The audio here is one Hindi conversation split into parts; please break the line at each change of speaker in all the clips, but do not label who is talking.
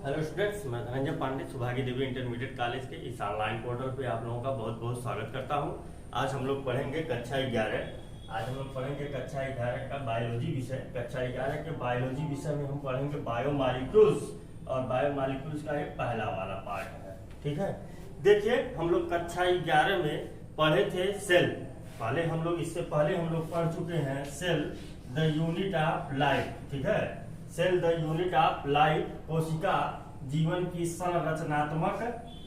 हेलो स्टूडेंट्स, मैं धनंजय पांडे सुभागी देवी इंटरमीडिएट कॉलेज के इस ऑनलाइन पोर्टल पे आप लोगों का बहुत बहुत स्वागत करता हूं। आज हम लोग पढ़ेंगे कक्षा 11। आज हम लोग पढ़ेंगे कक्षा 11 का बायोलॉजी विषय। कक्षा 11 के बायोलॉजी विषय में हम पढ़ेंगे बायोमॉलिक्यूल्स, और बायोमॉलिक्यूल्स का एक पहला वाला पार्ट है। ठीक है, देखिए हम लोग कक्षा 11 में पढ़े थे सेल। पहले हम लोग इससे पहले हम लोग पढ़ चुके हैं cell the unit of life. ठीक है, cell the unit of life, कोशिका जीवन की संरचनात्मक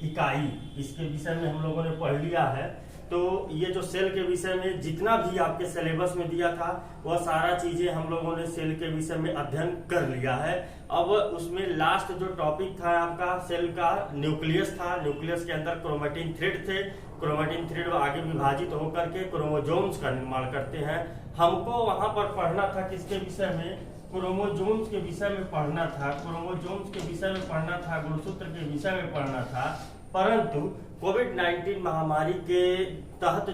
इकाई, इसके विषय में हम लोगों ने पढ़ लिया है। तो ये जो सेल के विषय में जितना भी आपके सिलेबस में दिया था वह सारा चीजें हम लोगों ने सेल के विषय में अध्ययन कर लिया है। अब उसमें लास्ट जो टॉपिक था आपका सेल का न्यूक्लियस था। न्यूक्लियस के अंदर क्रोमेटिन थ्रेड थे। क्रोमेटिन थ्रेड आगे विभाजित होकर के क्रोमोजोम्स का निर्माण करते हैं। हमको वहां पर पढ़ना था किसके विषय में, क्रोमोजोम्स के विषय में पढ़ना था। क्रोमोजोम्स के विषय में पढ़ना था, गुणसूत्र के विषय में पढ़ना था। परंतु कोविड-19 महामारी के तहत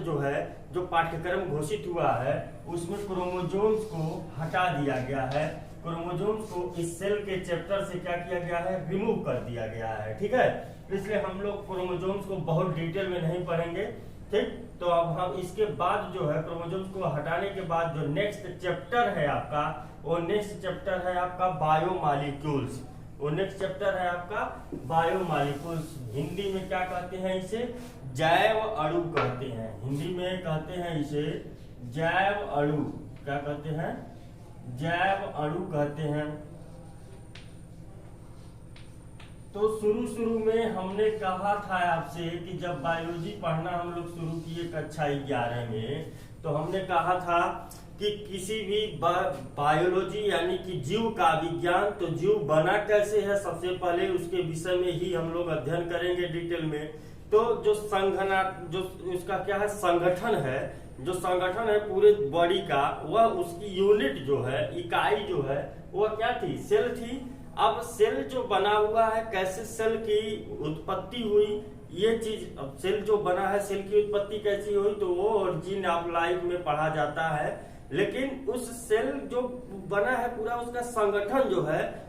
जो पाठ्यक्रम घोषित हुआ है उसमें क्रोमोजोम्स को हटा दिया गया है। क्रोमोजोम्स को इस सेल के चैप्टर से क्या किया गया है, रिमूव कर दिया गया है। ठीक है, इसलिए हम लोग क्रोमोजोम्स को बहुत डिटेल में नहीं पढ़ेंगे। ठीक, तो अब हम इसके बाद क्रोमोजोम्स को हटाने के बाद जो नेक्स्ट चैप्टर है आपका, वो नेक्स्ट चैप्टर है आपका बायोमॉलिक्यूल्स। वो नेक्स्ट चैप्टर है आपका बायोमॉलिक्यूल्स। हिंदी में क्या कहते हैं इसे, जैव अणु कहते हैं। हिंदी में कहते हैं इसे जैव अणु। क्या कहते हैं, जैव अणु कहते हैं। तो शुरू में हमने कहा था आपसे कि जब बायोलॉजी पढ़ना हम लोग शुरू किए कक्षा 11 में, तो हमने कहा था कि किसी भी बायोलॉजी यानी कि जीव का विज्ञान, तो जीव बना कैसे है सबसे पहले उसके विषय में ही हम लोग अध्ययन करेंगे डिटेल में। तो जो उसका क्या है, संगठन है, जो संगठन है पूरे बॉडी का, वह उसकी यूनिट इकाई वह क्या थी, सेल थी। अब सेल जो बना हुआ है, कैसे सेल की उत्पत्ति हुई ये चीज, अब सेल जो बना है सेल की उत्पत्ति कैसी हुई, तो वो ओरिजिन ऑफ लाइफ में पढ़ा जाता है। लेकिन उस सेल जो बना है पूरा उसका संगठन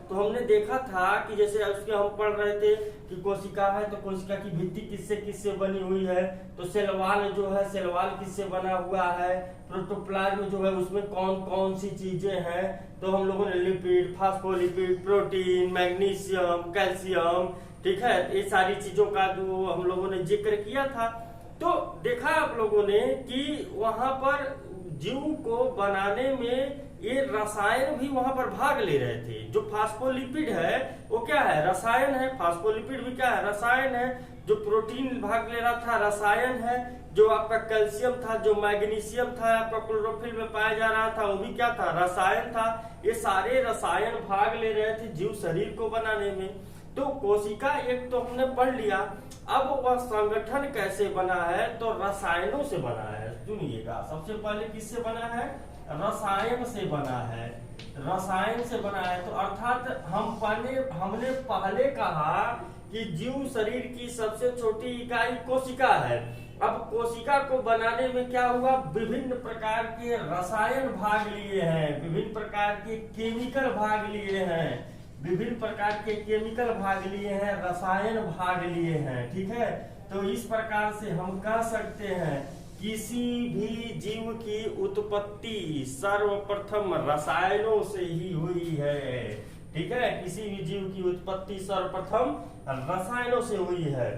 तो हमने देखा था कि जैसे उसके हम पढ़ रहे थे कि कोशिका है, तो कोशिका की भित्ति किससे बनी हुई है, तो सेल वॉल सेल वॉल किससे बना हुआ है, प्रोटोप्लाज्म उसमें कौन कौन सी चीजें हैं। तो हम लोगों ने lipid, phospholipid, protein, magnesium, calcium, ठीक है, ये सारी चीजों का जो हम लोगों ने जिक्र किया था। तो देखा आप लोगों ने कि वहां पर जीव को बनाने में ये रसायन भी वहां पर भाग ले रहे थे। जो फास्फोलिपिड है वो क्या है, रसायन है। फास्फोलिपिड भी क्या है, रसायन है। जो प्रोटीन भाग ले रहा था रसायन है। जो आपका कैल्शियम था, जो मैग्नीशियम था आपका क्लोरोफिल में पाया जा रहा था, वो भी क्या था, रसायन था। ये सारे रसायन भाग ले रहे थे जीव शरीर को बनाने में। तो कोशिका एक तो हमने पढ़ लिया। अब वह संगठन कैसे बना है, तो रसायनों से बना है। सुनिएगा, सबसे पहले किससे बना है, रसायन से बना है। रसायन से बना है, तो अर्थात हमने पहले कहा कि जीव शरीर की सबसे छोटी इकाई कोशिका है। अब कोशिका को बनाने में क्या हुआ, विभिन्न प्रकार के रसायन भाग लिए हैं, विभिन्न प्रकार के केमिकल भाग लिए हैं, विभिन्न प्रकार के केमिकल भाग लिए हैं, रसायन भाग लिए हैं। ठीक है, तो इस प्रकार से हम कह सकते हैं किसी भी जीव की उत्पत्ति सर्वप्रथम रसायनों से ही हुई है। ठीक है, किसी भी जीव की उत्पत्ति सर्वप्रथम रसायनों से हुई है।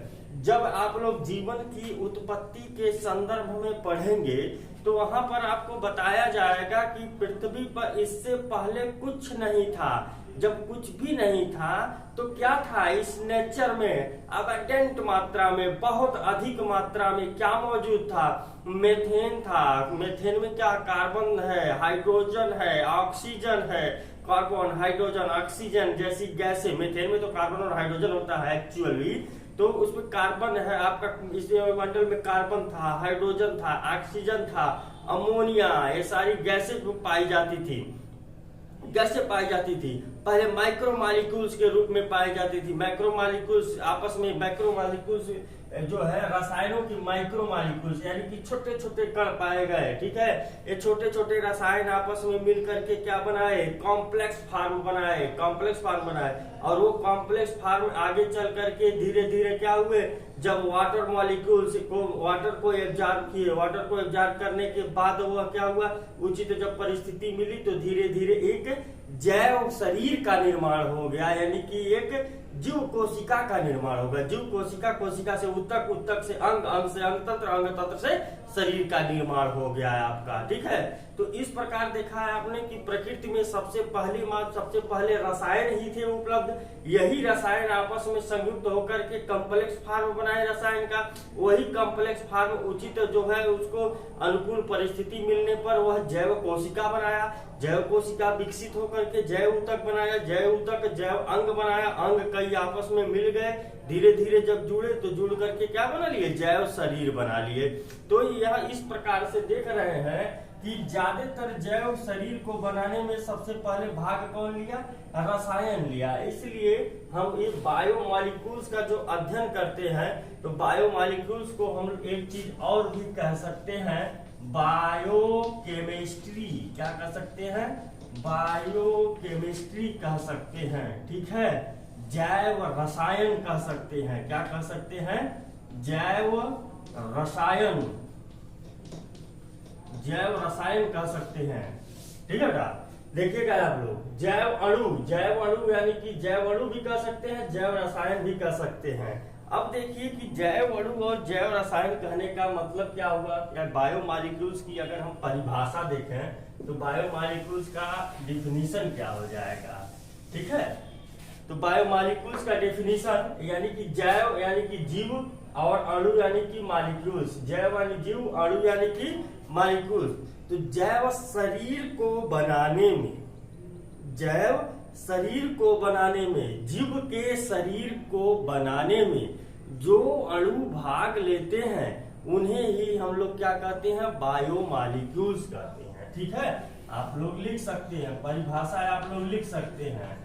जब आप लोग जीवन की उत्पत्ति के संदर्भ में पढ़ेंगे तो वहां पर आपको बताया जाएगा कि पृथ्वी पर इससे पहले कुछ नहीं था। जब कुछ भी नहीं था तो क्या था, इस नेचर में अबंडेंट मात्रा में, बहुत अधिक मात्रा में क्या मौजूद था, मेथेन था। मेथेन में क्या, कार्बन है, हाइड्रोजन है, ऑक्सीजन है। कार्बन, हाइड्रोजन, ऑक्सीजन जैसी गैसें, मेथेन में तो कार्बन और हाइड्रोजन होता है एक्चुअली, तो उसमें कार्बन है आपका, इस मंडल में कार्बन था, हाइड्रोजन था, ऑक्सीजन था, अमोनिया, ये सारी गैसें पाई जाती थी। कैसे पाई जाती थी, पहले माइक्रोमॉलिक्यूल्स के रूप में पाई जाती थी। माइक्रोमॉलिक्यूल्स आपस में, माइक्रोमॉलिक्यूल्स जो है रसायनों की माइक्रो मॉलिक्यूल्स यानी कि छोटे छोटे कण पाए गए, ठीक है। ये छोटे छोटे रसायन आपस में मिल करके क्या बनाए, कॉम्प्लेक्स फॉर्म बनाए, कॉम्प्लेक्स फॉर्म बनाए। और वो कॉम्प्लेक्स फॉर्म आगे चल करके धीरे धीरे क्या हुए, जब वाटर मॉलिक्यूल्स को वाटर को एब्जॉर्ब किए, वाटर को एब्जॉर्ब करने के बाद वह क्या हुआ, उचित जब परिस्थिति मिली तो धीरे धीरे एक जैव शरीर का निर्माण हो गया, यानी कि एक जीव कोशिका का निर्माण होगा। जीव कोशिका, कोशिका से उत्तक, उत्तक से अंग, अंग से अंग तंत्र, अंग तंत्र से शरीर का निर्माण हो गया है आपका, ठीक है। तो इस प्रकार देखा है आपने कि प्रकृति में सबसे पहले रसायन ही थे उपलब्ध। यही रसायन आपस में संयुक्त होकर के कॉम्प्लेक्स फॉर्म बनाए रसायन का। वही कॉम्प्लेक्स फॉर्म उचित जो है उसको अनुकूल परिस्थिति मिलने पर वह जैव कोशिका बनाया। जैव कोशिका विकसित होकर के जैव ऊतक बनाया, जैव ऊतक जैव अंग बनाया, अंग कई आपस में मिल गए, धीरे धीरे जब जुड़े तो जुड़ करके क्या बना लिए, जैव शरीर बना लिए। तो यह इस प्रकार से देख रहे हैं कि ज्यादातर जैव शरीर को बनाने में सबसे पहले भाग कौन लिया, रसायन लिया। इसलिए हम ये बायोमॉलिक्यूल्स का जो अध्ययन करते हैं तो बायोमॉलिक्यूल्स को हम एक चीज और भी कह सकते हैं, बायोकेमिस्ट्री। क्या कह सकते हैं, बायोकेमिस्ट्री कह सकते हैं, ठीक है। जैव रसायन कह सकते हैं, क्या कह सकते हैं, जैव रसायन, जैव रसायन कह सकते हैं, ठीक है बेटा। देखिएगा आप लोग, जैव अणु यानी कि जैव अणु भी कह सकते हैं, जैव रसायन भी कह सकते हैं। अब देखिए कि जैव अणु और जैव रसायन कहने का मतलब क्या हुआ, या बायोमॉलिक्यूल्स की अगर हम परिभाषा देखें तो बायोमॉलिक्यूल्स का डिफिनीशन क्या हो जाएगा, ठीक है। तो बायोमॉलिक्यूल्स का डेफिनेशन यानी कि जैव यानी कि जीव और अणु यानी कि मॉलिक्यूल्स, जैव यानी जीव, अणु यानी कि मॉलिक्यूल्स। तो जैव शरीर को बनाने में, जैव शरीर को बनाने में, जीव के शरीर को बनाने में जो अणु भाग लेते हैं उन्हें ही हम लोग क्या कहते हैं, बायोमॉलिक्यूल्स कहते हैं, ठीक है। आप लोग लिख सकते हैं, परिभाषा आप लोग लिख सकते हैं,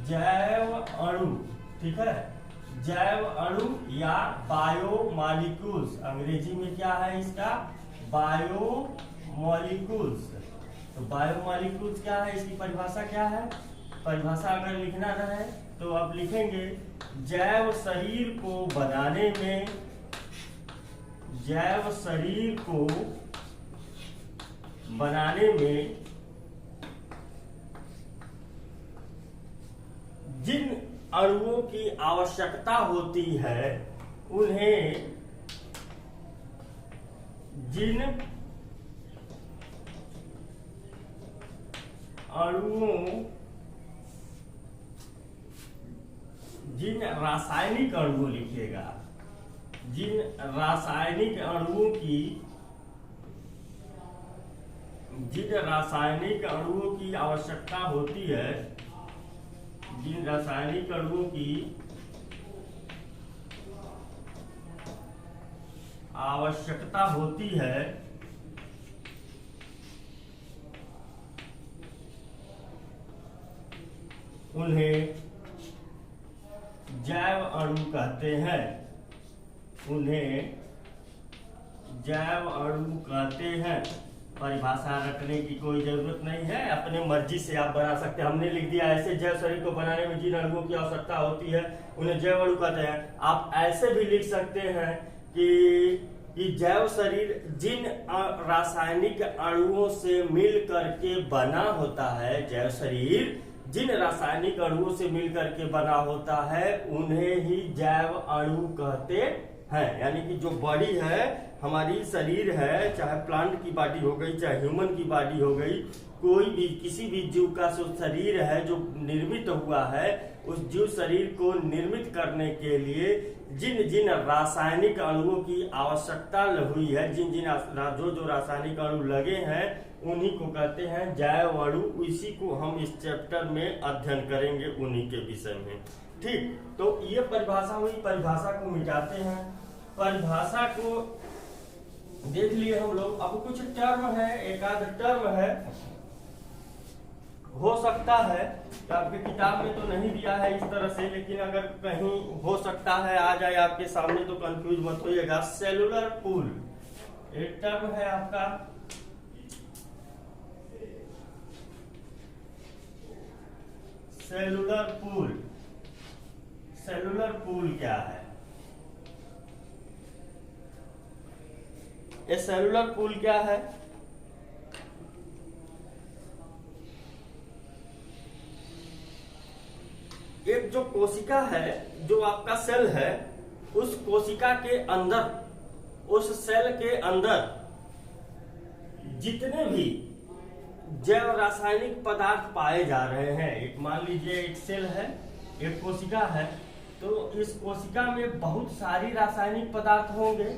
जैव अणु, ठीक है, जैव अणु या बायोमॉलिक्यूल्स। अंग्रेजी में क्या है इसका, बायोमॉलिक्यूल्स। तो बायोमॉलिक्यूल्स क्या है, इसकी परिभाषा क्या है, परिभाषा अगर लिखना रहे तो आप लिखेंगे जैव शरीर को बनाने में, जैव शरीर को बनाने में जिन अणुओं की आवश्यकता होती है उन्हें, जिन अणुओं, जिन रासायनिक अणुओं, लिखिएगा, जिन रासायनिक अणुओं की, जिन रासायनिक अणुओं की आवश्यकता होती है, जिन रासायनिक अणुओं की आवश्यकता होती है उन्हें जैव अणु कहते हैं, उन्हें जैव अणु कहते हैं। परिभाषा रखने की कोई जरूरत नहीं है, अपने मर्जी से आप बना सकते हैं। हमने लिख दिया ऐसे, जैव शरीर को बनाने में जिन अणुओं की आवश्यकता होती है उन्हें जैव अणु कहते हैं। आप ऐसे भी लिख सकते हैं कि जैव शरीर जिन रासायनिक अणुओं से मिल करके बना होता है, जैव शरीर जिन रासायनिक अणुओं से मिल करके बना होता है उन्हें ही जैव अणु कहते हैं। यानी कि जो बॉडी है, हमारी शरीर है, चाहे प्लांट की बॉडी हो गई, चाहे ह्यूमन की बॉडी हो गई, कोई भी किसी भी जीव का जो शरीर है जो निर्मित हुआ है, उस जीव शरीर को निर्मित करने के लिए जिन जिन रासायनिक अणुओं की आवश्यकता हुई है, जिन जिन जो रासायनिक अणु लगे हैं उन्हीं को कहते हैं जैव अणु। इसी को हम इस चैप्टर में अध्ययन करेंगे, उन्हीं के विषय में, ठीक। तो ये परिभाषा हुई, परिभाषा को मिटाते हैं। परिभाषा को देख लिए हम लोग। अब कुछ टर्म है, एक आध टर्म है हो सकता है कि आपके किताब में तो नहीं दिया है इस तरह से, लेकिन अगर कहीं हो सकता है आ जाए आपके सामने तो कंफ्यूज मत होइएगा। सेलुलर पूल एक टर्म है आपका, सेलुलर पूल। सेलुलर पूल क्या है? ये सेलुलर पूल क्या है? एक जो कोशिका है, जो आपका सेल है, उस कोशिका के अंदर, उस सेल के अंदर जितने भी जैव रासायनिक पदार्थ पाए जा रहे हैं, एक मान लीजिए एक सेल है, एक कोशिका है, तो इस कोशिका में बहुत सारी रासायनिक पदार्थ होंगे।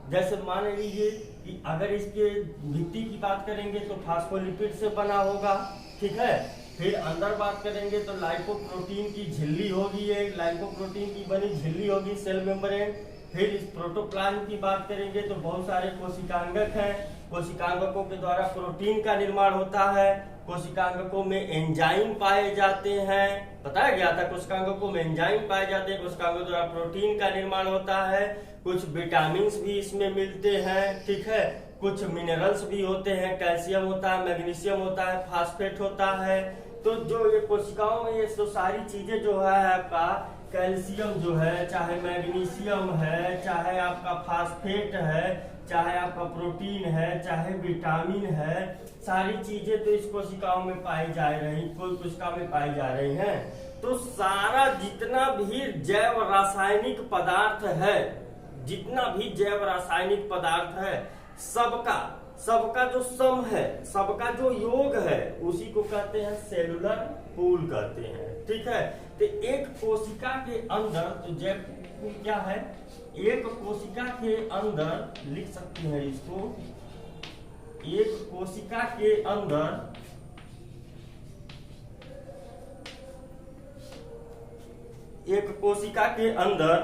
जैसे मान लीजिए कि अगर इसके भित्ति की बात करेंगे तो फास्फोलिपिड से बना होगा, ठीक है। फिर अंदर बात करेंगे तो लाइपोप्रोटीन की झिल्ली होगी, एक लाइपोप्रोटीन की बनी झिल्ली होगी, सेल मेम्ब्रेन। फिर इस प्रोटोप्लाज्म की बात करेंगे तो बहुत सारे कोशिकांगक हैं, कोशिकांगकों के द्वारा प्रोटीन का निर्माण होता है। कोशिकांगकों में एंजाइम पाए जाते हैं, बताया गया था कोशिकांगकों में एंजाइम पाए जाते हैं, कोशिकांगों द्वारा प्रोटीन का निर्माण होता है। कुछ विटामिन भी इसमें मिलते हैं, ठीक है। कुछ मिनरल्स भी होते हैं, कैल्शियम होता है, मैग्नीशियम होता है, फास्फेट होता है। तो जो ये कोशिकाओं में ये तो सारी चीजें जो है आपका कैल्शियम जो है, चाहे मैग्नीशियम है, चाहे आपका फास्फेट है, चाहे आपका प्रोटीन है, चाहे विटामिन है, सारी चीजें तो इस कोशिकाओं में पाई जा रही, कोई कोशिका में पाई जा रही हैं। तो सारा जितना भी जैव रासायनिक पदार्थ है, जितना भी जैव रासायनिक पदार्थ है, सबका जो सम है, सबका जो योग है, उसी को कहते हैं सेलुलर पूल कहते हैं, ठीक है। तो एक कोशिका के अंदर तो जैव पूल क्या है? एक कोशिका के अंदर लिख सकते हैं इसको, एक कोशिका के अंदर एक कोशिका के अंदर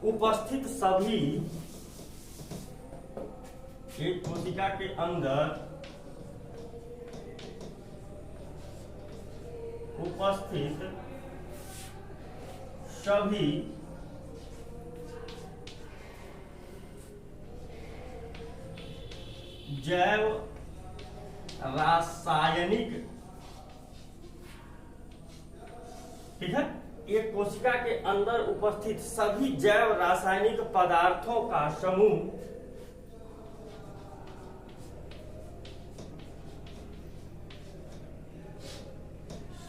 उपस्थित सभी, एक कोशिका के अंदर उपस्थित सभी जैव रासायनिक, ठीक है, एक कोशिका के अंदर उपस्थित सभी जैव रासायनिक पदार्थों का समूह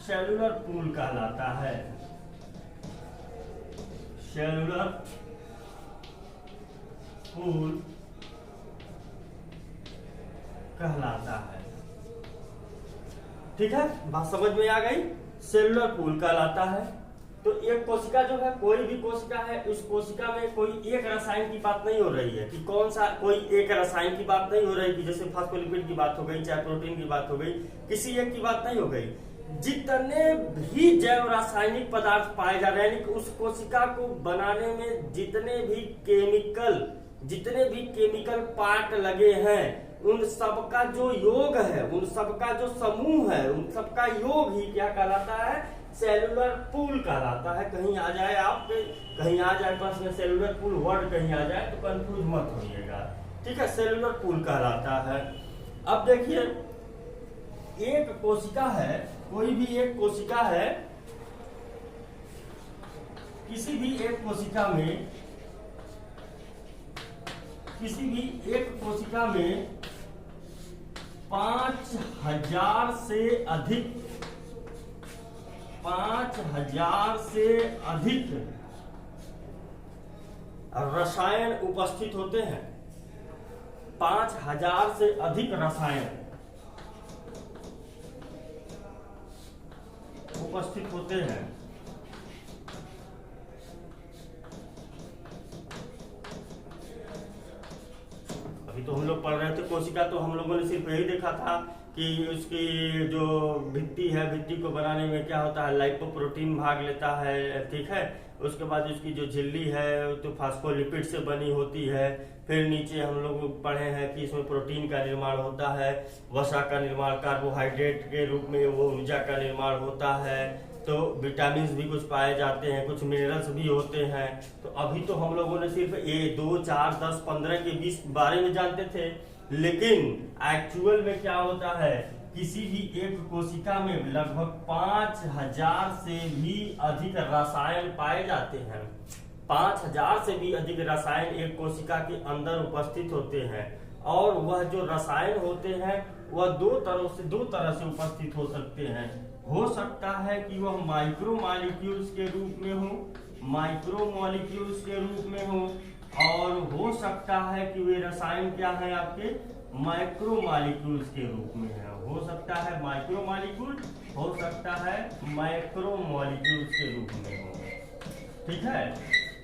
सेलुलर पूल कहलाता है। सेलुलर पूल कहलाता है, ठीक है। बात समझ में आ गई? सेलुलर पूल कहलाता है। तो एक कोशिका जो है, कोई भी कोशिका है, उस कोशिका में कोई एक रसायन की बात नहीं हो रही है कि कौन सा, कोई एक रसायन की बात नहीं हो रही कि जैसे फास्फोलिपिड की बात हो गई, चाहे प्रोटीन की बात हो गई, किसी एक की बात नहीं हो गई। जितने भी जैव रासायनिक पदार्थ पाए जा रहे हैं, यानी कि उस कोशिका को बनाने में जितने भी केमिकल पार्ट लगे हैं, उन सबका जो योग है, उन सबका जो समूह है, उन सबका योग ही क्या कहलाता है? सेलुलर पूल कहलाता है। कहीं आ जाए आपके, कहीं आ जाए पास में सेलुलर पूल वर्ड कहीं आ जाए तो कंफ्यूज मत होइएगा, ठीक है। सेलुलर पूल कहलाता है। अब देखिए, एक कोशिका है, कोई भी एक कोशिका है, किसी भी एक कोशिका में, किसी भी एक कोशिका में 5000 से अधिक, 5000 से अधिक रसायन उपस्थित होते हैं। 5000 से अधिक रसायन उपस्थित होते हैं। अभी तो हम लोग पढ़ रहे थे कोशिका, तो हम लोगों ने सिर्फ यही देखा था कि उसकी जो भित्ति है, भित्ति को बनाने में क्या होता है, लाइपोप्रोटीन भाग लेता है, ठीक है। उसके बाद उसकी जो झिल्ली है तो फास्फोलिपिड से बनी होती है। फिर नीचे हम लोग पढ़े हैं कि इसमें प्रोटीन का निर्माण होता है, वसा का निर्माण, कार्बोहाइड्रेट के रूप में वो ऊर्जा का निर्माण होता है, तो विटामिन भी कुछ पाए जाते हैं, कुछ मिनरल्स भी होते हैं। तो अभी तो हम लोगों ने सिर्फ 1, 2, 4, 10, 15 के 20 बारे में जानते थे, लेकिन एक्चुअल में क्या होता है, किसी भी एक कोशिका में लगभग 5000 से भी अधिक रसायन पाए जाते हैं। 5000 से भी अधिक रसायन एक कोशिका के अंदर उपस्थित होते हैं, और वह जो रसायन होते हैं वह दो तरह से उपस्थित हो सकते हैं। हो सकता है कि वह माइक्रो मॉलिक्यूल्स के रूप में हो, और हो सकता है कि वे रसायन क्या है आपके माइक्रो मॉलिक्यूल्स के रूप में है। हो सकता है माइक्रो मॉलिक्यूल, हो सकता है माइक्रो मॉलिक्यूल्स के रूप में हो। ठीक है,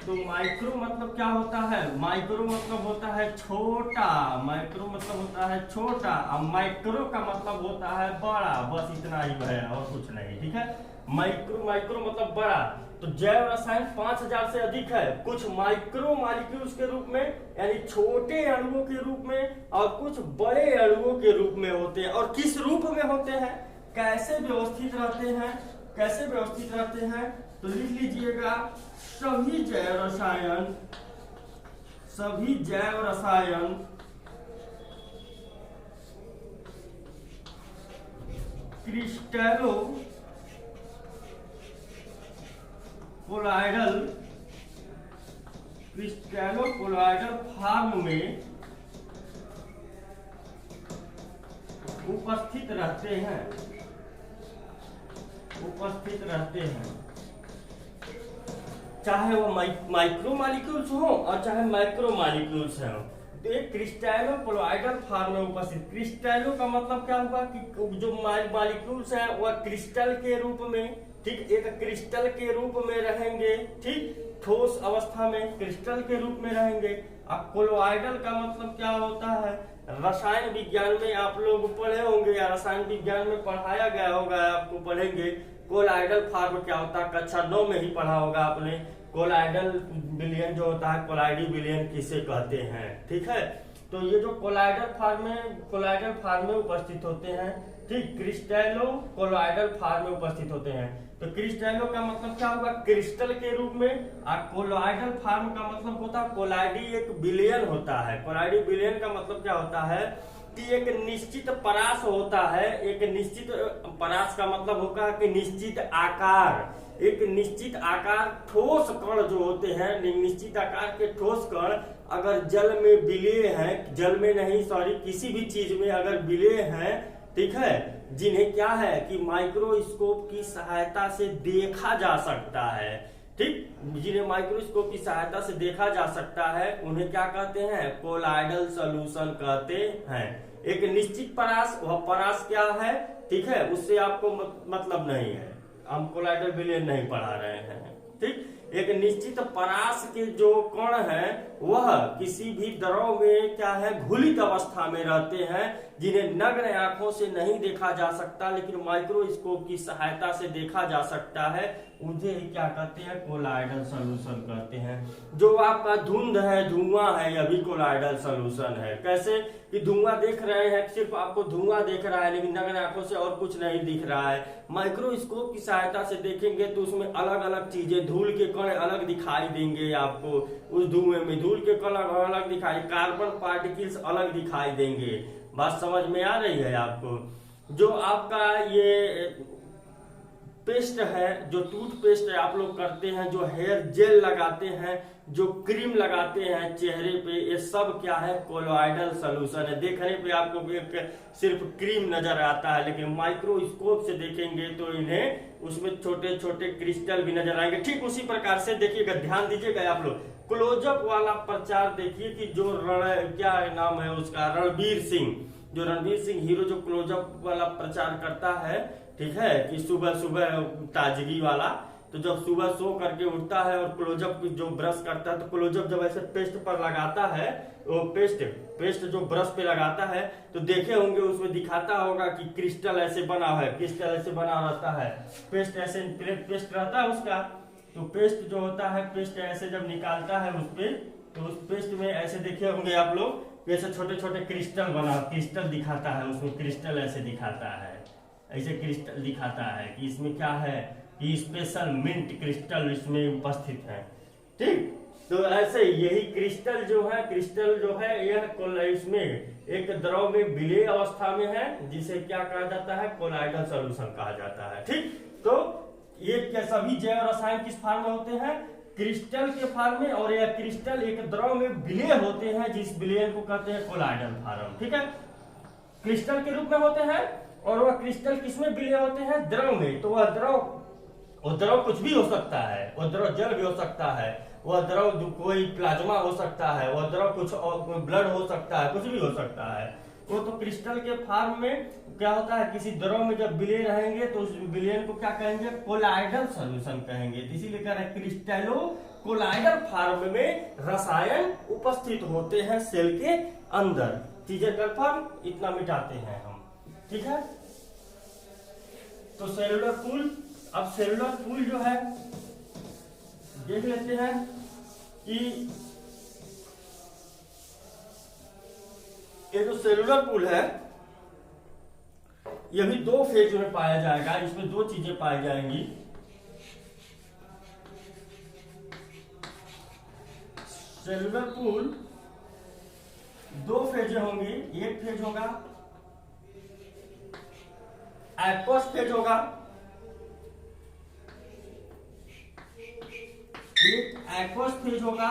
तो माइक्रो मतलब क्या होता है, माइक्रो मतलब होता है छोटा, माइक्रो मतलब होता है छोटा, और माइक्रो का मतलब होता है बड़ा, बस इतना ही है और कुछ नहीं। ठीक है, माइक्रो मतलब बड़ा। तो जैव रसायन 5000 से अधिक है, कुछ माइक्रो मॉलिक्यूल्स के रूप में यानी छोटे अणुओं के रूप में, और कुछ बड़े अणुओं के रूप में होते हैं। और किस रूप में होते हैं, कैसे व्यवस्थित रहते हैं, तो लिख लीजिएगा, सभी जैव रसायन क्रिस्टलो कोलाइडल फॉर्म में उपस्थित रहते हैं, चाहे वो माइक्रो मॉलिक्यूल्स हो और चाहे माइक्रो मॉलिक्यूल्स हो। तो एक क्रिस्टलो कोलाइडल फॉर्म में उपस्थित, क्रिस्टलो का मतलब क्या हुआ कि जो मॉलिक्यूल्स हैं वह क्रिस्टल के रूप में, ठीक, एक क्रिस्टल के रूप में रहेंगे, ठीक, ठोस अवस्था में क्रिस्टल के रूप में रहेंगे। अब कोलोइडल का मतलब क्या होता है, रसायन विज्ञान में आप लोग पढ़े होंगे या रसायन विज्ञान में पढ़ाया गया होगा, आपको पढ़ेंगे कोलाइडल फॉर्म क्या होता है, कक्षा 9 में ही पढ़ा होगा आपने। कोलाइडल विलयन जो होता है, कोलाइडी विलयन किसे कहते हैं। ठीक है, तो ये जो कोलाइडल फॉर्म में उपस्थित होते हैं, ठीक, क्रिस्टलो कोलाइडल फॉर्म में उपस्थित होते हैं। तो क्रिस्टलो का मतलब क्या होगा, क्रिस्टल के रूप में, और कोलाइडल फॉर्म का मतलब होता है कोलाइडी एक विलयन होता है। कोलाइडी विलयन का मतलब क्या होता है कि एक निश्चित परास होता है, एक निश्चित परास का मतलब होगा कि निश्चित आकार, एक निश्चित आकार ठोस कण जो होते हैं, निश्चित आकार के ठोस कण अगर जल में विलय हैं, जल में नहीं सॉरी किसी भी चीज में अगर विलय हैं, ठीक है, जिन्हें क्या है कि माइक्रोस्कोप की सहायता से देखा जा सकता है, ठीक, जिन्हें माइक्रोस्कोप की सहायता से देखा जा सकता है, उन्हें क्या कहते हैं, कोलाइडल सॉल्यूशन कहते हैं। एक निश्चित परास, वह परास क्या है, ठीक है, उससे आपको मतलब नहीं है, हम कोलाइडल विलयन नहीं पढ़ा रहे हैं। ठीक, एक निश्चित परास के जो कण है वह किसी भी द्रव में क्या है, घुलित अवस्था में रहते हैं, जिन्हें नग्न आंखों से नहीं देखा जा सकता लेकिन माइक्रोस्कोप की सहायता से देखा जा सकता है, उन्हें क्या कहते हैं, कोलाइडल सॉल्यूशन कहते हैं। जो आपका धुंध है, धुआं है, यह भी कोलाइडल सॉल्यूशन है। कैसे कि धुआं देख रहे हैं, सिर्फ आपको धुआं देख रहा है लेकिन नग्न आंखों से और कुछ नहीं दिख रहा है, माइक्रोस्कोप की सहायता से देखेंगे तो उसमें अलग अलग चीजें, धूल के कण अलग दिखाई देंगे आपको, उस धुएं में धूल के कण अलग दिखाई, कार्बन पार्टिकल्स अलग दिखाई देंगे। बात समझ में आ रही है आपको। जो आपका ये पेस्ट है, जो टूथपेस्ट है आप लोग करते हैं, जो हेयर जेल लगाते हैं, जो क्रीम लगाते हैं चेहरे पे, ये सब क्या है, कोलोइडल सॉल्यूशन है। देखने पे आपको एक सिर्फ क्रीम नजर आता है लेकिन माइक्रोस्कोप से देखेंगे तो इन्हें उसमें छोटे छोटे क्रिस्टल भी नजर आएंगे। ठीक उसी प्रकार से देखिएगा, ध्यान दीजिएगा आप लोग, क्लोजअप वाला प्रचार देखिए कि जो क्या नाम है उसका, रणवीर सिंह, जो रणवीर सिंह हीरो जो क्लोजअप वाला प्रचार करता है, ठीक है, कि सुबह सुबह ताजगी वाला, तो जब सुबह सो करके उठता है और क्लोजअप जो ब्रश करता है, तो क्लोजअप जब ऐसे पेस्ट पर लगाता है, वो पेस्ट जो ब्रश पे लगाता है, तो देखे होंगे उसमें दिखाता होगा कि क्रिस्टल ऐसे बना है, क्रिस्टल ऐसे बना रहता है, पेस्ट ऐसे पेस्ट रहता है उसका, तो पेस्ट जो होता है, पेस्ट ऐसे जब निकालता है उस पे, तो उस पेस्ट में ऐसे देखे होंगे आप लोग, ऐसे छोटे छोटे क्रिस्टल दिखाता है, उसमें क्रिस्टल ऐसे दिखाता है, ऐसे क्रिस्टल दिखाता है कि इसमें क्या है कि स्पेशल मिंट क्रिस्टल इसमें उपस्थित है। ठीक, तो ऐसे यही क्रिस्टल जो है यह इसमें एक द्रव में विलेय अवस्था में है, जिसे क्या कहा जाता है, कोलाइडल सॉल्यूशन कहा जाता है। ठीक, तो ये क्या सभी जैव रसायन किस फॉर्म में होते हैं, क्रिस्टल के फॉर्म में, और यह क्रिस्टल एक द्रव में विलेय होते हैं, जिस विलयन को कहते हैं कोलाइडल फॉर्म। ठीक है, क्रिस्टल के रूप में होते हैं, और वह क्रिस्टल किसमें विलय होते हैं, द्रव में। तो वह द्रव कुछ भी हो सकता है, वह द्रव जल भी हो सकता है, वह द्रव कोई प्लाज्मा हो सकता है, वह द्रव कुछ ब्लड हो सकता है, कुछ भी हो सकता है। वो तो क्रिस्टल के फॉर्म में क्या होता है, किसी द्रव में जब विलय रहेंगे तो उस विलयन को क्या कहेंगे, कोलाइडल सॉल्यूशन कहेंगे। तो इसीलिए कह रहे हैं क्रिस्टलो कोलाइडल फॉर्म में रसायन उपस्थित होते हैं सेल के अंदर। चीजें कन्फर्म, इतना मिटाते हैं हम। ठीक है, तो सेलुलर पूल, अब सेलुलर पूल जो है देख लेते हैं कि ये जो सेलुलर पूल है ये भी दो फेज में पाया जाएगा। इसमें दो चीजें पाई जाएंगी। सेलुलर पूल दो फेज होंगी। एक फेज होगा एक्वस फेज होगा, एक एक्वस फेज होगा,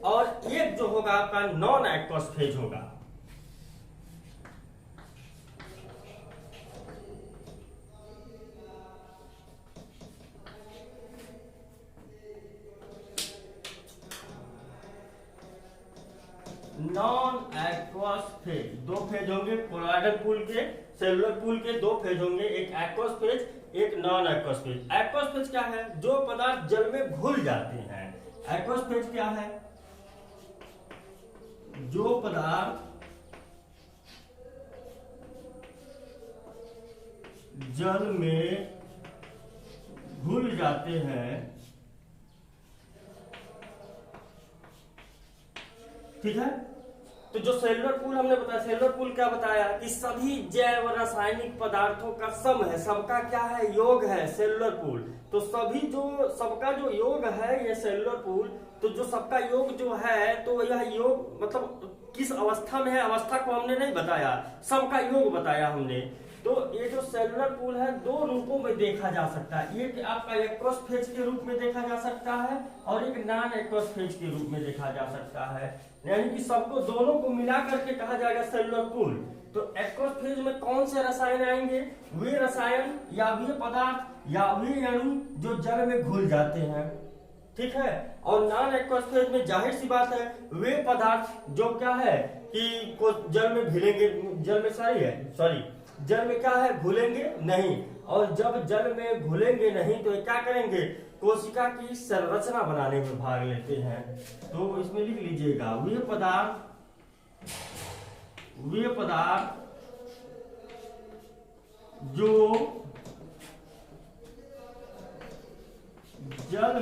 और एक जो होगा आपका नॉन एक्वस फेज होगा। नॉन एक्वस फेज, दो फेज होंगे कोलाइडल पूल के, सेलुलर पूल के दो फेज होंगे, एक एक्वस फेज, एक non aqueous phase. Aqueous phase क्या है, जो पदार्थ जल में घुल जाते हैं। एक्वस फेज क्या है, जो पदार्थ जल में घुल जाते हैं। ठीक है, तो जो सेलुलर पूल हमने बताया, सेलुलर पूल क्या बताया कि सभी जैव रासायनिक पदार्थों का सम है, सबका क्या है, योग है सेलुलर पूल। तो सबका जो योग है ये सेलुलर पूल, तो जो सबका योग जो है, तो यह योग मतलब किस अवस्था में है, अवस्था को हमने नहीं बताया, सबका योग बताया हमने। तो ये जो सेलुलर पूल है दो रूपों में देखा जा सकता है। एक आपका एक्वस फेज के रूप में देखा जा सकता है, और एक नॉन एक्वस फेज के रूप में देखा जा सकता है। यानी कि सबको दोनों को मिला करके कहा जाएगा सेलुलर पूल। तो एक्वस फेज में कौन से रसायन आएंगे, वे रसायन या वे पदार्थ या वे अणु जो जल में घुल जाते हैं। ठीक है, और नॉन एक्वस फेज में जाहिर सी बात है वे पदार्थ जो क्या है कि जल में घुलेंगे, जल में क्या है, घुलेंगे नहीं। और जब जल में घुलेंगे नहीं तो क्या करेंगे, कोशिका की संरचना बनाने में भाग लेते हैं। तो इसमें लिख लीजिएगा, वे पदार्थ जो जल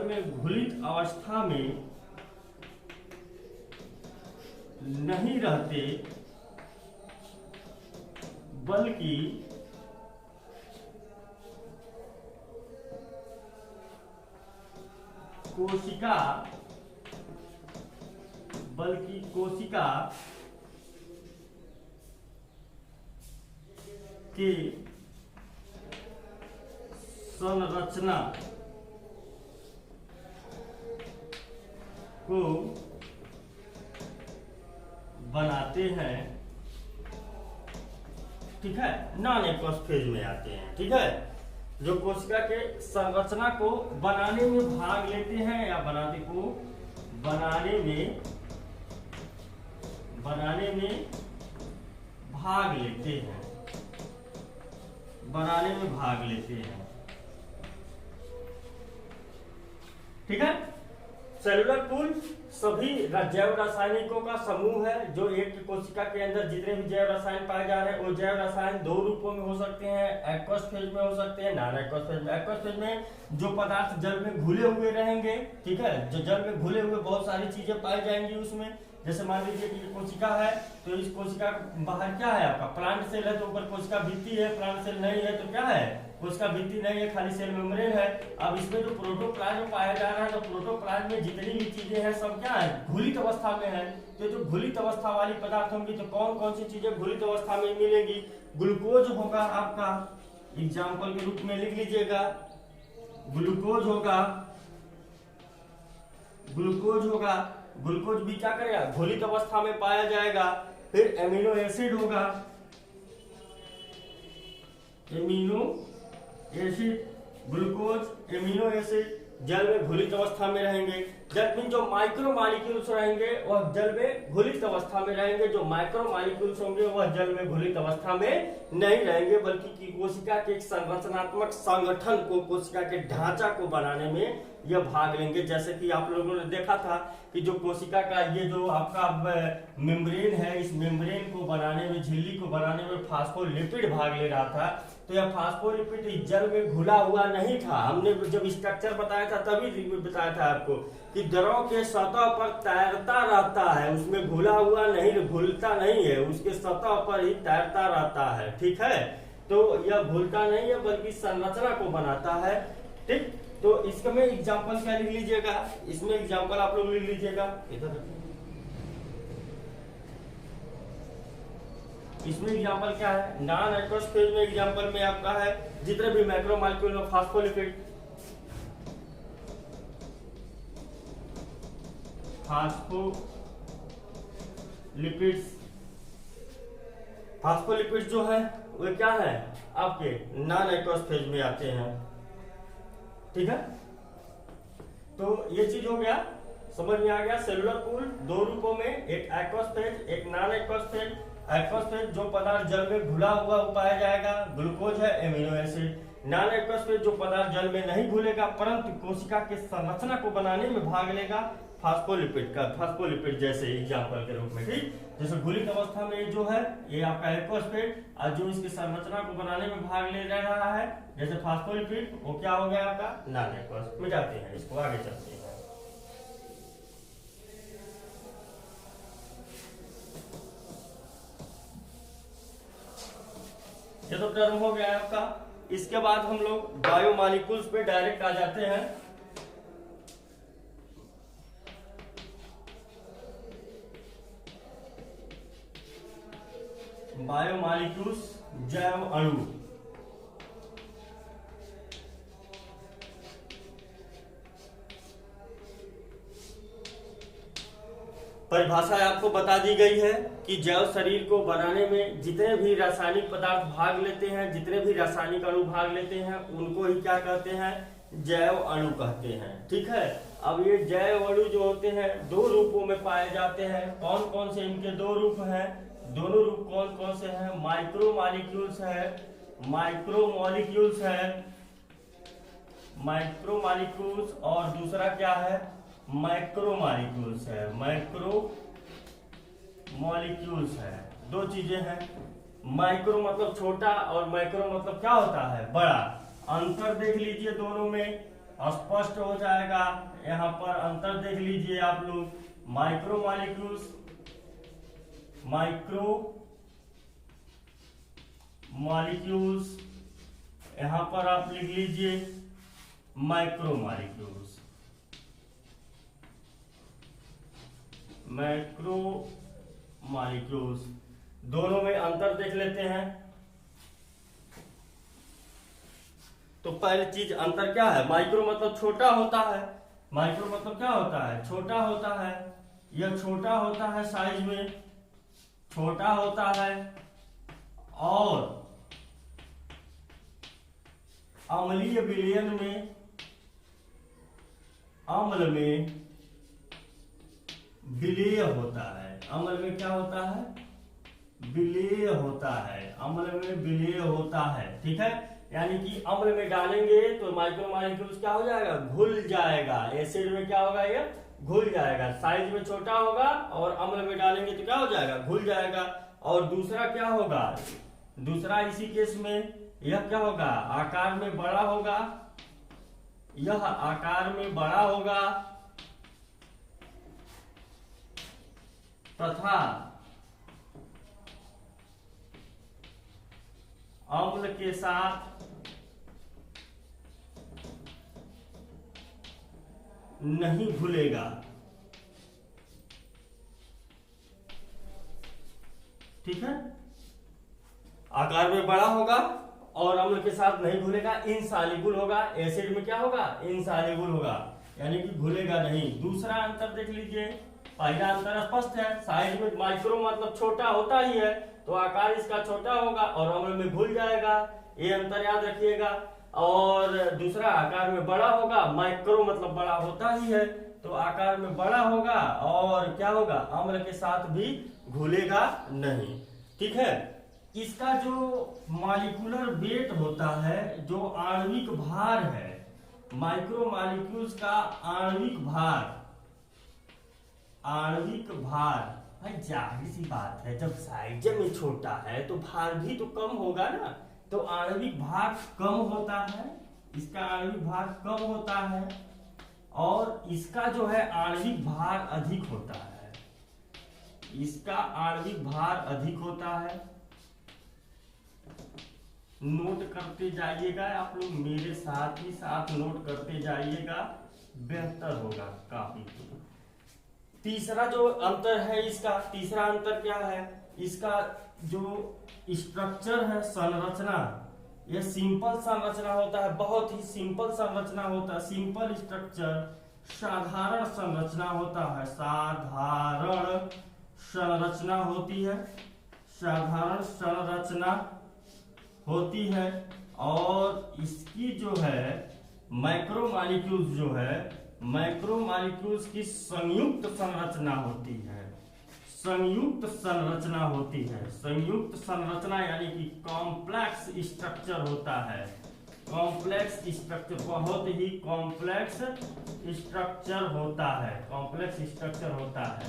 में घुलित अवस्था में नहीं रहते, बल्कि कोशिका के संरचना को बनाते हैं। ठीक है, नॉन एक्वस फेज में आते हैं। ठीक है, जो कोशिका के संरचना को बनाने में भाग लेते हैं या बनाने में भाग लेते हैं। ठीक है, सेलुलर पूल सभी जैव रासायनिकों का समूह है जो एक कोशिका के अंदर जितने भी जैव रसायन पाए जा रहे हैं वो जैव रसायन दो रूपों में हो सकते हैं, एक्वस फेज में हो सकते हैं, नॉन एक्वस फेज में। एक्वस फेज में जो पदार्थ जल में घुले हुए रहेंगे, ठीक है, जो जल में घुले हुए बहुत सारी चीजें पाई जाएंगी उसमें। जैसे मान लीजिए कि ये कोशिका है तो इस कोशिका बाहर क्या है आपका प्लांट सेल है तो ऊपर कोशिका भित्ति है, प्लांट सेल नहीं है तो क्या है कोशिका भित्ति नहीं है, खाली सेल मेम्ब्रेन है। अब इसमें जो प्रोटोप्लाज्म पाया जा रहा है तो प्रोटोप्लाज्म में जितनी भी चीजें हैं सब क्या है घुलित अवस्था में है। तो जो घुलित अवस्था वाली पदार्थ होंगी तो कौन कौन सी चीजें घुलित अवस्था में मिलेंगी? ग्लूकोज होगा आपका, एग्जाम्पल के रूप में लिख लीजिएगा, ग्लूकोज होगा, ग्लूकोज होगा, ग्लूकोज भी क्या करेगा घुलित अवस्था में पाया जाएगा। फिर एमिनो एसिड होगा, amino acid, glucose, amino acid जल में घुलित अवस्था में रहेंगे। जल में जो माइक्रो मॉलिक्यूल्स रहेंगे वह जल में घुलित अवस्था में रहेंगे, जो माइक्रो मॉलिक्यूल्स होंगे वह जल में घुलित अवस्था में नहीं रहेंगे, बल्कि कोशिका के एक संरचनात्मक संगठन को, कोशिका के ढांचा को बनाने में यह भाग लेंगे। जैसे कि आप लोगों ने देखा था कि जो कोशिका का ये जो आपका मेम्ब्रेन है, इस मेम्ब्रेन को बनाने में, झिल्ली को बनाने में फास्फोलिपिड भाग ले रहा था। तो यह फास्फोलिपिड जल में घुला हुआ नहीं था। हमने जब स्ट्रक्चर बताया था तभी बताया था आपको कि द्रव के सतह पर तैरता रहता है, उसमें घुला हुआ नहीं, घुलता नहीं है, उसके सतह पर ही तैरता रहता है, ठीक है। तो यह घुलता नहीं है बल्कि संरचना को बनाता है, ठीक। तो इसमें एग्जांपल क्या लिख लीजिएगा, इसमें एग्जांपल आप लोग लिख लीजिएगा इधर। इसमें एग्जांपल क्या है, नॉन एक्वस फेज में एग्जांपल में आपका है जितने भी मैक्रोमोलेक्यूल में फास्फोलिपिड, फास्फोलिपिड्स, फास्फोलिपिड्स जो है वो क्या है आपके नॉन एक्वस फेज में आते हैं, ठीक है। तो ये चीज हो गया, समझ में आ गया। सेलुलर पूल दो रूपों में, एक एक्वस फेज, एक non aqueous phase. Aqueous phase जो पदार्थ जल में घुला हुआ पाया जाएगा, ग्लूकोज है, amino acid. Non aqueous phase जो पदार्थ जल में नहीं घुलेगा परंतु कोशिका के संरचना को बनाने में भाग लेगा, फास्फोलिपिड का, फास्फोलिपिड जैसे एग्जांपल के रूप में, ठीक। जैसे घुलित अवस्था में जो है ये आपका एक्वस फेज, और जो इसकी संरचना को बनाने में भाग ले रहा है जैसे फास्फोलिपिड, वो क्या हो गया आपका नॉन एक्वस में। जाते हैं इसको आगे चलते हैं। ये तो टर्म हो गया आपका। इसके बाद हम लोग बायोमॉलिक्यूल्स पे डायरेक्ट आ जाते हैं। बायोमॉलिक्यूल्स जैव अणु। परिभाषा आपको बता दी गई है कि जैव शरीर को बनाने में जितने भी रासायनिक पदार्थ भाग लेते हैं, जितने भी रासायनिक अणु भाग लेते हैं उनको ही क्या कहते हैं, जैव अणु कहते हैं, ठीक है। अब ये जैव अणु जो होते हैं दो रूपों में पाए जाते हैं। कौन कौन से इनके दो रूप हैं? दोनों रूप कौन कौन से हैं? माइक्रोमॉलिक्यूल्स है, माइक्रोमॉलिक्यूल्स है, माइक्रोमॉलिक्यूल्स, और दूसरा क्या है मैक्रोमॉलिक्यूल्स है, मैक्रोमॉलिक्यूल्स है। दो चीजें हैं, माइक्रो मतलब छोटा और मैक्रो मतलब क्या होता है बड़ा। अंतर देख लीजिए दोनों में, स्पष्ट हो जाएगा। यहाँ पर अंतर देख लीजिए आप लोग, माइक्रोमॉलिक्यूल्स, माइक्रोमॉलिक्यूल्स, यहाँ पर आप लिख लीजिए मैक्रोमॉलिक्यूल्स, मैक्रोमॉलिक्यूल्स। दोनों में अंतर देख लेते हैं। तो पहली चीज अंतर क्या है, माइक्रो मतलब छोटा होता है, माइक्रो मतलब क्या होता है छोटा होता है। यह छोटा होता है साइज में, छोटा होता है और अम्लीय विलयन में, अम्ल में विलेय होता है। अम्ल में क्या होता है, विलेय होता है, अम्ल में विलेय होता है, ठीक है। यानी कि अम्ल में डालेंगे तो माइक्रोमॉलिक्यूल्स क्या हो जाएगा, घुल जाएगा। एसिड में क्या होगा, ये घुल जाएगा। साइज में छोटा होगा और अम्ल में डालेंगे तो क्या हो जाएगा, घुल जाएगा। और दूसरा क्या होगा, दूसरा इसी केस में यह क्या होगा, आकार में बड़ा होगा, यह आकार में बड़ा होगा तथा अम्ल के साथ नहीं घुलेगा। ठीक है, आकार में बड़ा होगा और अम्ल के साथ नहीं घुलेगा, इनसॉल्युबल होगा। एसिड में क्या होगा, इनसॉल्युबल होगा, यानी कि घुलेगा नहीं। दूसरा अंतर देख लीजिए, पहला अंतर स्पष्ट है, साइज में माइक्रो मतलब छोटा होता ही है, तो आकार इसका छोटा होगा और अम्ल में घुल जाएगा, ये अंतर याद रखिएगा। और दूसरा आकार में बड़ा होगा, माइक्रो मतलब बड़ा होता ही है, तो आकार में बड़ा होगा और क्या होगा, अम्ल के साथ भी घुलेगा नहीं। ठीक है, इसका जो मॉलिक्यूलर वेट होता है, जो आणविक भार है, माइक्रो मॉलिक्यूल्स का आणविक भार, आणविक भार, भाई जाहिर सी बात है, जब साइज में छोटा है तो भार भी तो कम होगा ना, तो आणविक भार कम होता है, इसका आणविक भार कम होता है और इसका जो है आणविक भार अधिक होता है, इसका आणविक भार अधिक होता है। नोट करते जाइएगा आप लोग, मेरे साथ ही साथ नोट करते जाइएगा, बेहतर होगा काफी। तीसरा जो अंतर है इसका, तीसरा अंतर क्या है, इसका जो स्ट्रक्चर है, संरचना, यह सिंपल संरचना होता है, बहुत ही सिंपल संरचना होता है, सिंपल स्ट्रक्चर, साधारण संरचना होता है, साधारण संरचना होती है, साधारण संरचना होती है। और इसकी जो है माइक्रो मॉलिक्यूल्स जो है, माइक्रो मॉलिक्यूल्स की संयुक्त संरचना होती है, संयुक्त संरचना होती है, संयुक्त संरचना यानी कि कॉम्प्लेक्स स्ट्रक्चर होता है, कॉम्प्लेक्स स्ट्रक्चर, बहुत ही कॉम्प्लेक्स स्ट्रक्चर होता है, कॉम्प्लेक्स स्ट्रक्चर होता है।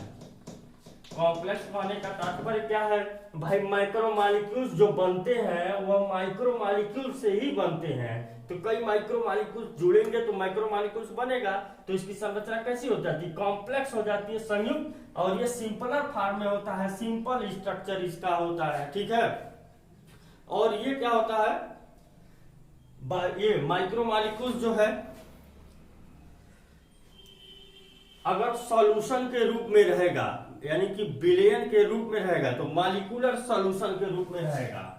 कॉम्प्लेक्स पाने का तात्पर्य क्या है भाई, माइक्रो मॉलिक्यूल्स जो बनते हैं वह माइक्रो मॉलिक्यूल से ही बनते हैं, तो कई माइक्रो मॉलिक्यूल्स जुड़ेंगे तो माइक्रो मॉलिक्यूल्स बनेगा, तो इसकी संरचना कैसी हो जाती है, कॉम्प्लेक्स हो जाती है, संयुक्त, और ये सिंपलर फॉर्म में होता है, सिंपल स्ट्रक्चर इसका होता है। ठीक है, और ये क्या होता है, ये माइक्रो मॉलिक्यूल्स जो है अगर सॉल्यूशन के रूप में रहेगा, यानी कि विलयन के रूप में रहेगा, तो मॉलिक्यूलर सॉल्यूशन के रूप में रहेगा,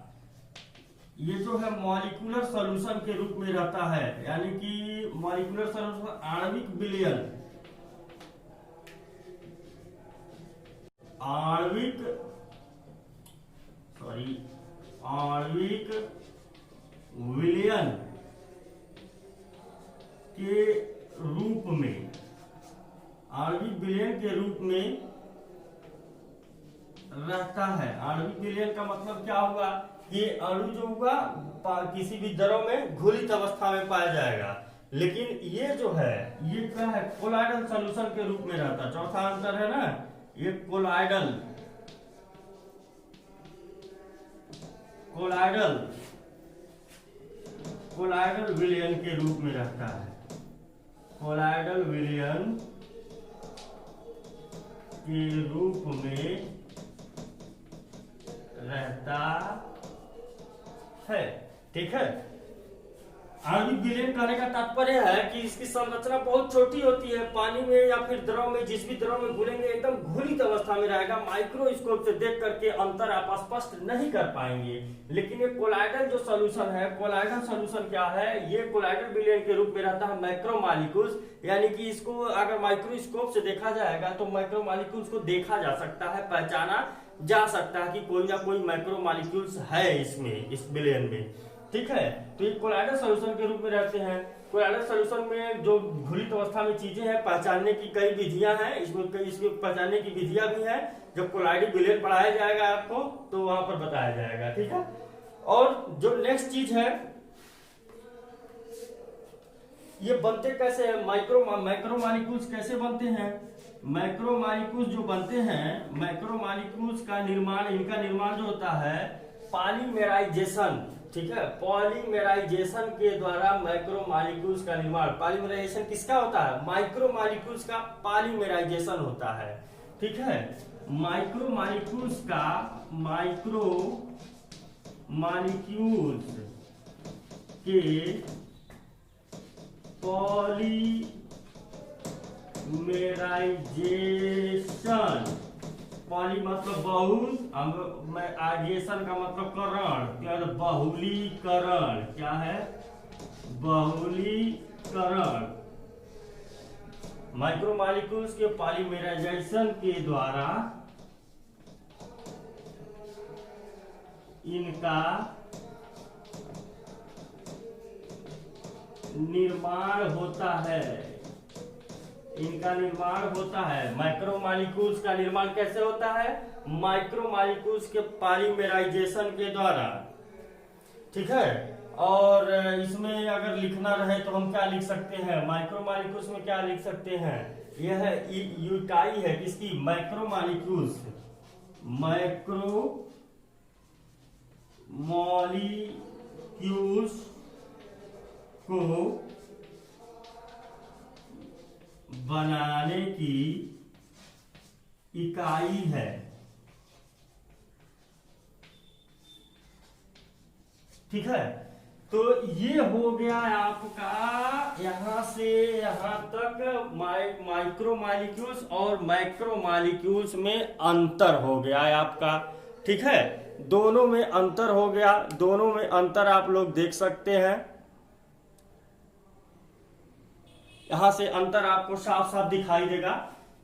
ये जो है मॉलिक्यूलर सॉल्यूशन के रूप में रहता है, यानी कि मॉलिक्यूलर सॉल्यूशन आणविक विलयन, आणविक विलयन के रूप में, आणविक विलयन के रूप में रहता है। आणविक विलयन का मतलब क्या हुआ, ये अणु जो हुआ किसी भी द्रव में घुलित अवस्था में पाया जाएगा, लेकिन ये जो है ये क्या है, कोलाइडल सॉल्यूशन के रूप में रहता है। चौथा अंतर है ना, ये कोलाइडल विलयन के रूप में रहता है, कोलाइडल विलयन के रूप में रहता है। ठीक है, आणविक विलयन कहने का तात्पर्य है कि इसकी संरचना बहुत छोटी होती है, पानी में या फिर द्रव में, जिस भी द्रव में घुलेंगे एकदम घुलित अवस्था में रहेगा, माइक्रोस्कोप से देख करके अंतर आप स्पष्ट नहीं कर पाएंगे। लेकिन ये कोलाइडल जो सॉल्यूशन है, कोलाइडल सॉल्यूशन क्या है, ये कोलाइडल विलयन के रूप में रहता है माइक्रो मॉलिक्यूल्स, यानी कि इसको अगर माइक्रोस्कोप से देखा जाएगा तो माइक्रो मॉलिक्यूल्स को देखा जा सकता है, पहचाना जा सकता है कि कोई ना कोई माइक्रो मॉलिक्यूल्स है इसमें, इस विलयन में। ठीक है, तो ये कोलाइडल सॉल्यूशन के रूप में रहते हैं। कोलाइडल सॉल्यूशन में जो घुलित अवस्था में चीजें हैं, पहचानने की कई विधियां हैं, इसमें पहचानने की विधियां भी हैं। जब कोलाइडल विलयन पढ़ाया जाएगा आपको तो वहां पर बताया जाएगा। ठीक है, और जो नेक्स्ट चीज है ये बनते कैसे हैं, मैक्रोमॉलिक्यूल्स कैसे बनते हैं? मैक्रोमॉलिक्यूल्स जो बनते हैं, मैक्रोमॉलिक्यूल्स का निर्माण, इनका निर्माण जो होता है पॉलीमेराइजेशन, ठीक है, पॉलीमेराइजेशन के द्वारा मैक्रोमॉलिक्यूल्स का निर्माण। पॉलीमेराइजेशन किसका होता है? माइक्रोमॉलिक्यूल्स का पॉलीमेराइजेशन होता है, ठीक है। माइक्रोमॉलिक्यूल्स का, माइक्रोमॉलिक्यूल्स के पॉलीमेराइजेशन, पॉली मतलब बहुत, आइजेशन का मतलब करण, क्या है? बहुलीकरण, क्या है? बहुलीकरण। माइक्रोमॉलिक्यूल्स के पॉलीमेराइजेशन के द्वारा इनका निर्माण होता है, इनका निर्माण होता है। माइक्रोमॉलिक्यूल्स का निर्माण कैसे होता है? माइक्रोमॉलिक्यूल्स के पॉलीमेराइजेशन के द्वारा, ठीक है। और इसमें अगर लिखना रहे तो हम क्या लिख सकते हैं? माइक्रोमॉलिक्यूल्स में क्या लिख सकते हैं? यह इकाई है किसकी? मैक्रोमॉलिक्यूल्स, मैक्रोमॉलिक्यूल्स को बनाने की इकाई है, ठीक है। तो ये हो गया आपका यहां से यहां तक माइक्रोमॉलिक्यूल्स और मैक्रोमॉलिक्यूल्स में अंतर हो गया है आपका, ठीक है। दोनों में अंतर हो गया, दोनों में अंतर आप लोग देख सकते हैं। यहां से अंतर आपको साफ साफ दिखाई देगा,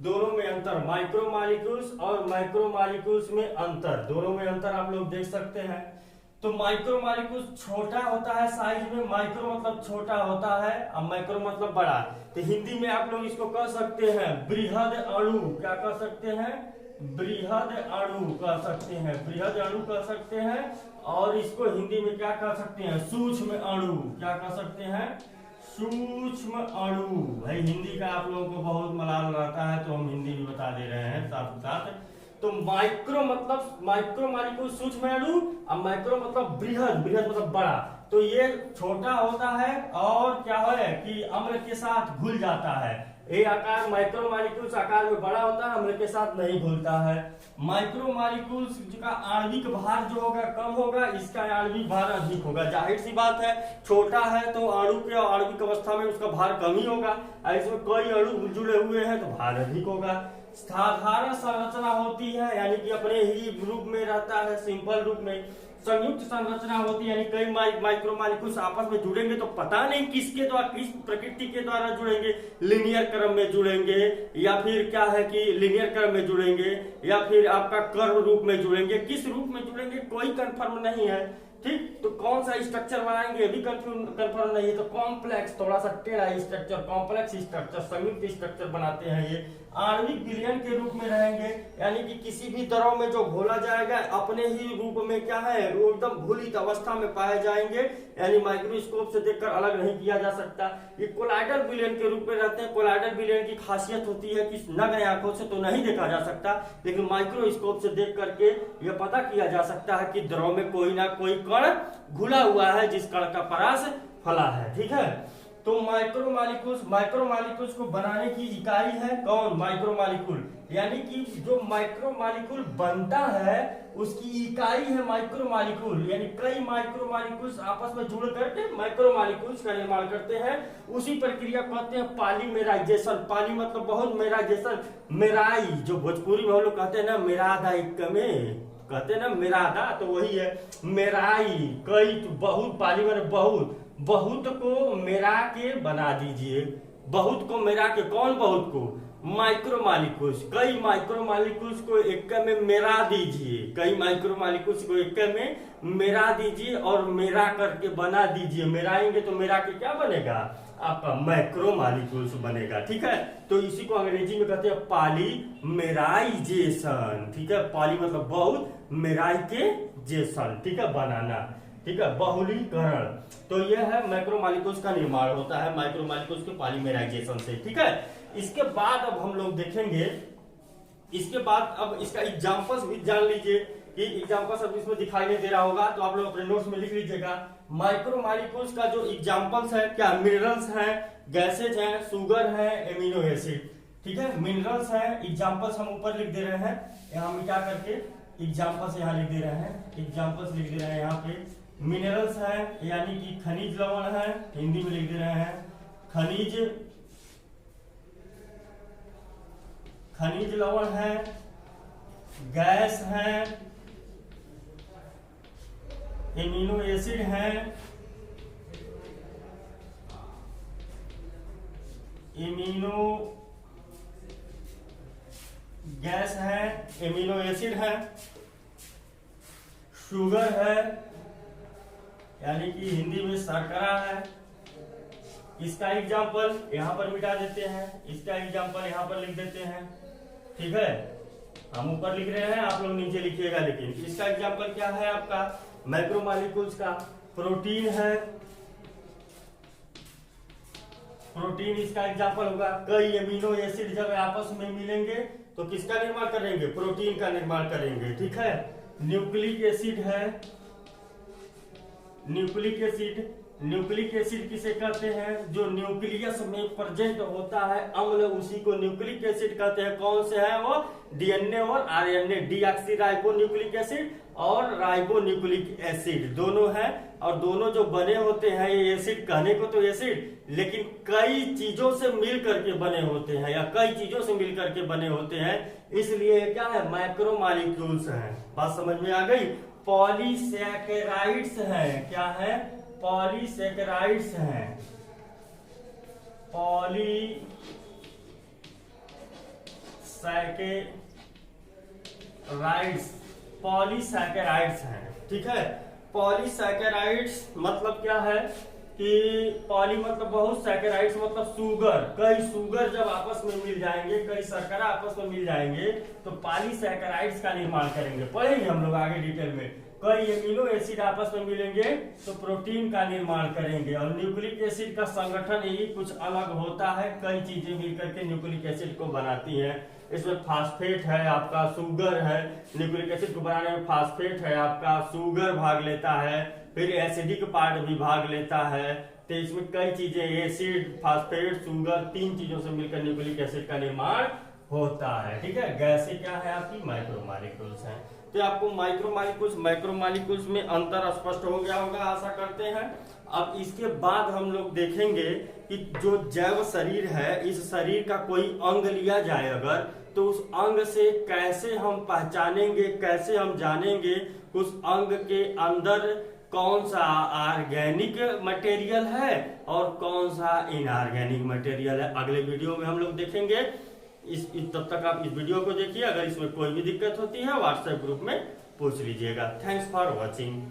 दोनों में अंतर, माइक्रोमॉलिक्यूल्स और मैक्रोमॉलिक्यूल्स में अंतर, दोनों में अंतर आप लोग देख सकते हैं। तो माइक्रोमॉलिक्यूल्स छोटा होता है साइज में, माइक्रो मतलब छोटा होता है और मैक्रो मतलब बड़ा। तो हिंदी में आप लोग इसको कह सकते हैं बृहद अणु, क्या कह सकते हैं? बृहद अणु कह सकते हैं, बृहद अणु कह सकते हैं। और इसको हिंदी में क्या कह सकते हैं? सूक्ष्म अणु, क्या कह सकते हैं? सूक्ष्म अणु। भाई हिंदी का आप लोगों को बहुत मलाल रहता है तो हम हिंदी भी बता दे रहे हैं साथ साथ। तो माइक्रो मतलब माइक्रोमॉलिक्यूल सूक्ष्म अणु, और मैक्रो मतलब बृहद, बृहद मतलब बड़ा। तो ये छोटा होता है और क्या है कि अम्ल के साथ घुल जाता है। ये आकार माइक्रोमॉलिक्यूल्स आकार में बड़ा होता है, अम्ल के साथ नहीं घुलता है। माइक्रोमॉलिक्यूल्स का आणविक भार जो होगा कम होगा, इसका आणविक भार अधिक होगा। जाहिर सी बात है, छोटा है तो अणु के आणविक अवस्था में उसका भार कम ही होगा, इसमें कई अणु जुड़े हुए हैं तो भार अधिक होगा। साधारण संरचना होती है, यानी कि अपने ही रूप में रहता है, सिंपल रूप में। संयुक्त संरचना होती है, यानी कई माइक्रोमॉलिक्यूल्स आपस में जुड़ेंगे तो पता नहीं किसके द्वारा, किस प्रकृति के द्वारा जुड़ेंगे, लीनियर क्रम में जुड़ेंगे या फिर क्या है कि लीनियर क्रम में जुड़ेंगे या फिर आपका कर्व रूप में जुड़ेंगे, किस रूप में जुड़ेंगे कोई कंफर्म नहीं है, ठीक। तो कौन सा स्ट्रक्चर बनाएंगे भी कंफर्म नहीं है। तो कॉम्प्लेक्स, थोड़ा सा टेढ़ा स्ट्रक्चर, कॉम्प्लेक्स स्ट्रक्चर, संयुक्त स्ट्रक्चर बनाते हैं। ये आणविक विलयन के रूप में रहेंगे, यानी कि किसी भी द्रव में जो घोला जाएगा अपने ही रूप में क्या है, वो एकदम घुलित अवस्था में पाए जाएंगे, यानी माइक्रोस्कोप से देखकर अलग नहीं किया जा सकता। ये कोलाइडल विलयन के रूप में रहते हैं। कोलाइडल विलयन की खासियत होती है कि नग्न आंखों से तो नहीं देखा जा सकता, लेकिन माइक्रोस्कोप से देख करके यह पता किया जा सकता है कि द्रव में कोई ना कोई कण घुला हुआ है, जिस कण का परास फला है, ठीक है। तो माइक्रोमॉलिक्यूल्स को बनाने की इकाई है कौन? माइक्रोमॉलिक्यूल। यानी कि जो माइक्रोमॉलिक्यूल बनता है उसकी इकाई है माइक्रोमॉलिक्यूल, यानी कई माइक्रोमॉलिक्यूल्स आपस में जुड़ करके माइक्रोमॉलिक्यूल्स का निर्माण करते हैं। उसी प्रक्रिया कहते हैं पॉलीमेराइजेशन। पॉली मतलब बहुत, मेराइजेशन, मेराई, जो भोजपुरी में हम लोग कहते हैं ना मेरादा, में कहते हैं ना मेरादा, तो वही है मेराई। कई बहुत, पाली माने बहुत, बहुत को मेरा के बना दीजिए, बहुत को मेरा के, कौन बहुत को? माइक्रोमॉलिक्यूल्स। कई माइक्रोमॉलिक्यूल्स को एक में मेरा दीजिए, कई माइक्रोमॉलिक्यूल्स को एक में मेरा दीजिए और मेरा करके बना दीजिए। मेराएंगे तो मेरा के क्या बनेगा? आपका मैक्रोमॉलिक्यूल्स बनेगा, ठीक है। तो इसी को अंग्रेजी में कहते हैं पॉलीमेराइजेशन, ठीक है। पॉली मतलब बहुत, मेराई के जेसन, ठीक है, बनाना, ठीक है, बहुलीकरण। तो यह है मैक्रोमॉलिक्यूल्स का निर्माण होता है माइक्रोमॉलिक्यूल्स के पॉलीमराइजेशन से। ठीक है, इसके बाद अब हम लोग देखेंगे, इसके बाद अब इसका एग्जांपल्स भी जान लीजिए कि एग्जांपल्स अब इसमें दिखाई नहीं दे रहा होगा तो आप लोग अपने नोट्स में लिख लीजिएगा। माइक्रोमॉलिक्यूल्स का जो एग्जांपल्स है क्या, मिनरल्स हैं, गैसेज हैं, शुगर है, एमिनो एसिड। ठीक है, मिनरल्स हैं, एग्जांपल्स हम ऊपर लिख दे रहे हैं, यहाँ मिटा करके एग्जांपल्स यहाँ लिख दे रहे हैं, एग्जांपल्स लिख दे रहे हैं यहाँ पे। मिनरल्स है यानी कि खनिज लवण है, हिंदी में लिख दे रहे हैं खनिज लवण है, गैस है, एमिनो एसिड है, एमिनो गैस है, एमिनो एसिड है, शुगर है यानी कि हिंदी में शर्करा है। इसका एग्जाम्पल यहाँ पर मिटा देते हैं, इसका एग्जाम्पल यहाँ पर लिख देते हैं। ठीक है, हम ऊपर लिख रहे हैं, आप लोग नीचे लिखिएगा। लेकिन इसका एग्जाम्पल क्या है आपका मैक्रोमॉलिक्यूल्स का, प्रोटीन है, प्रोटीन इसका एग्जाम्पल होगा। कई एमिनो एसिड जब आपस में मिलेंगे तो किसका निर्माण करेंगे, प्रोटीन का निर्माण करेंगे। ठीक है, न्यूक्लिक एसिड है, न्यूक्लिक एसिड, न्यूक्लिक एसिड किसे कहते हैं, जो न्यूक्लियस में प्रेजेंट होता है अम्ल, उसी को न्यूक्लिक एसिड कहते हैं। कौन से है वो, डीएनए और आरएनए, डीऑक्सीराइबोन्यूक्लिक एसिड और राइबोन्यूक्लिक एसिड दोनों है। और दोनों जो बने होते हैं, ये एसिड कहने को तो एसिड, लेकिन कई चीजों से मिल करके बने होते हैं, या कई चीजों से मिल करके बने होते हैं, इसलिए क्या है, मैक्रोमॉलिक्यूल्स हैं। बात समझ में आ गई। पॉलीसैकेराइड्स हैं, क्या है, पॉलीसैकेराइड्स हैं, पॉलीसैकेराइड्स हैं। ठीक है, पॉलीसैकेराइड्स मतलब क्या है कि पॉली मतलब बहुत, सैकेराइड्स मतलब शुगर। कई शुगर जब आपस में मिल जाएंगे, कई शर्करा आपस में मिल जाएंगे तो पॉलीसैकेराइड्स का निर्माण करेंगे। पढ़ेंगे हम लोग आगे डिटेल में। कई एमिनो एसिड आपस में मिलेंगे तो प्रोटीन का निर्माण करेंगे। और न्यूक्लिक एसिड का संगठन यही कुछ अलग होता है, कई चीजें मिलकर के न्यूक्लिक एसिड को बनाती हैं। इसमें फास्फेट है आपका, शुगर है, न्यूक्लिक एसिड को बनाने में फास्फेट है आपका, शुगर भाग लेता है, फिर एसिडिक पार्ट भी भाग लेता है। तो इसमें कई चीजें, एसिड, फास्फेट, शुगर, तीन चीजों से मिलकर न्यूक्लिक एसिड का निर्माण होता है। ठीक है, गैसें क्या है आपकी, माइक्रोमॉलिक्यूल्स हैं। तो आपको मैक्रोमॉलिक्यूल्स में अंतर स्पष्ट हो गया होगा, आशा करते हैं। अब इसके बाद हम लोग देखेंगे कि जो जैव शरीर है, इस शरीर का कोई अंग लिया जाए अगर, तो उस अंग से कैसे हम पहचानेंगे, कैसे हम जानेंगे उस अंग के अंदर कौन सा ऑर्गेनिक मटेरियल है और कौन सा इनऑर्गेनिक मटेरियल है, अगले वीडियो में हम लोग देखेंगे। तब तक आप इस वीडियो को देखिए। अगर इसमें कोई भी दिक्कत होती है व्हाट्सएप ग्रुप में पूछ लीजिएगा। Thanks for watching.